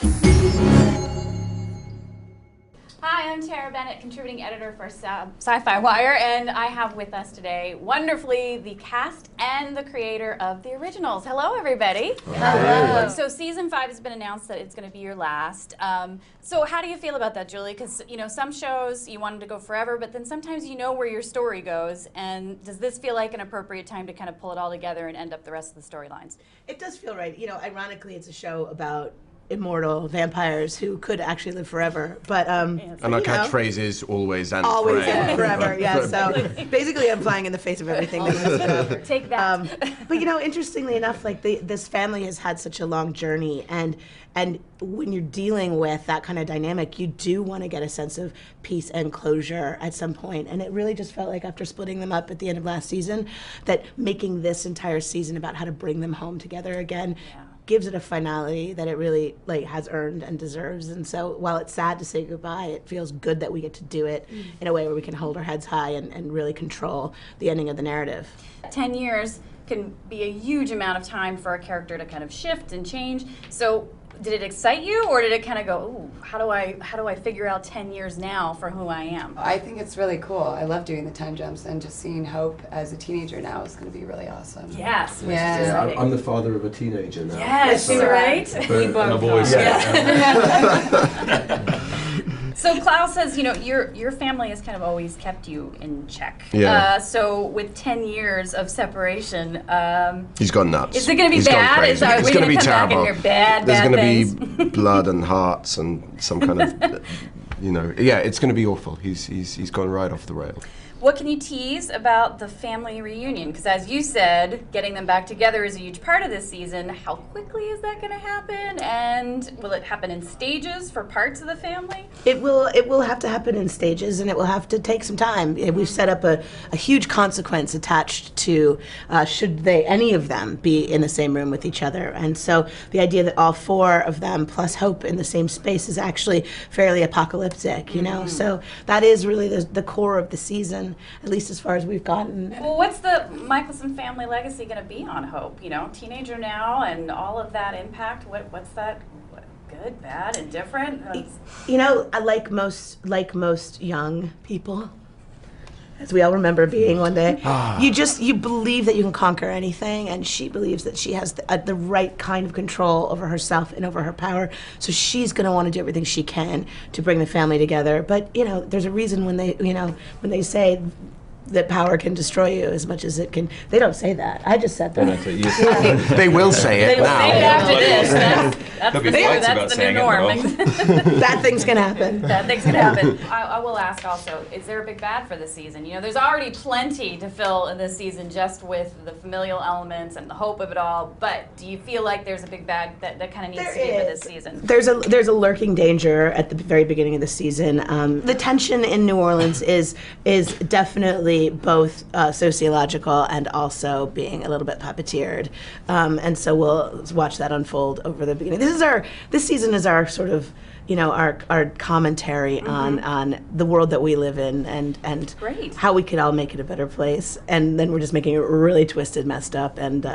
Hi, I'm Tara Bennett, contributing editor for Syfy Wire, and I have with us today, wonderfully, the cast and the creator of the originals. Hello, everybody. Hello. So season 5 has been announced that it's going to be your last. So how do you feel about that, Julie? Because, you know, some shows you want them to go forever, but then sometimes you know where your story goes, and does this feel like an appropriate time to kind of pull it all together and end up the rest of the storylines? It does feel right. You know, ironically, it's a show about immortal vampires who could actually live forever, but and our catchphrase is always and always forever. and forever. Yeah, so basically I'm flying in the face of everything that was forever. Take that. But you know, interestingly enough, like this family has had such a long journey, and when you're dealing with that kind of dynamic, you do want to get a sense of peace and closure at some point. And it really just felt like after splitting them up at the end of last season, that making this entire season about how to bring them home together again gives it a finality that it really has earned and deserves. And so while it's sad to say goodbye, it feels good that we get to do it in a way where we can hold our heads high and really control the ending of the narrative. 10 years can be a huge amount of time for a character to kind of shift and change. So did it excite you, or did it kind of go, ooh, how do I figure out 10 years now for who I am? I think it's really cool. I love doing the time jumps, and just seeing Hope as a teenager now is going to be really awesome. Yes, which is Yeah, exciting. I'm the father of a teenager now. Yes, So, right? And both I've always are. said So Klaus says, you know, your family has kind of always kept you in check. Yeah. So with 10 years of separation, He's gone nuts. is it going to be He's gone bad? crazy. Is that, It's we're going to be come back terrible. and hear bad There's going things? to be blood and hearts and some kind of, you know, yeah, it's going to be awful. He's gone right off the rail. What can you tease about the family reunion? Because as you said, getting them back together is a huge part of this season. How quickly is that going to happen? And will it happen in stages for parts of the family? It will have to happen in stages, and it will have to take some time. We've set up a huge consequence attached to should any of them be in the same room with each other. And so the idea that all 4 of them plus Hope in the same space is actually fairly apocalyptic, you know? So that is really the core of the season, at least as far as we've gotten. Well, what's the Michelson family legacy going to be on Hope? You know, teenager now and all of that impact. What's that? Good, bad, indifferent? You know, like most young people, as we all remember being one day, you believe that you can conquer anything, and she believes that she has the right kind of control over herself and over her power, so she's going to want to do everything she can to bring the family together. But, you know, there's a reason when they say that power can destroy you as much as it can. They don't say that. I just said that. They will say it They will now. say it after this. That's the new norm. Bad things can happen. Bad things can happen. I will ask also, is there a big bad for this season? You know, there's already plenty to fill in this season just with the familial elements and the hope of it all, but do you feel like there's a big bad that kind of needs to be for this season? There's a lurking danger at the very beginning of the season. The tension in New Orleans is definitely both sociological and also being a little bit puppeteered, and so we'll watch that unfold over the beginning. This season is our sort of, you know, our commentary on the world that we live in and Great. How we could all make it a better place, and then we're just making it really twisted, messed up, and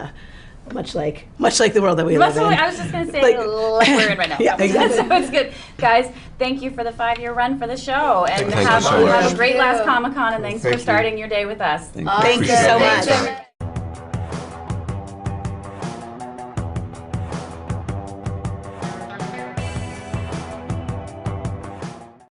much like the world that we live in. I was just going to say, like we're in right now. Yeah, exactly. So it's good. Guys, thank you for the 5-year run for the show. And Thank you so have much. a great last Comic-Con, and thanks for Thank you. starting your day with us. Thank you so much.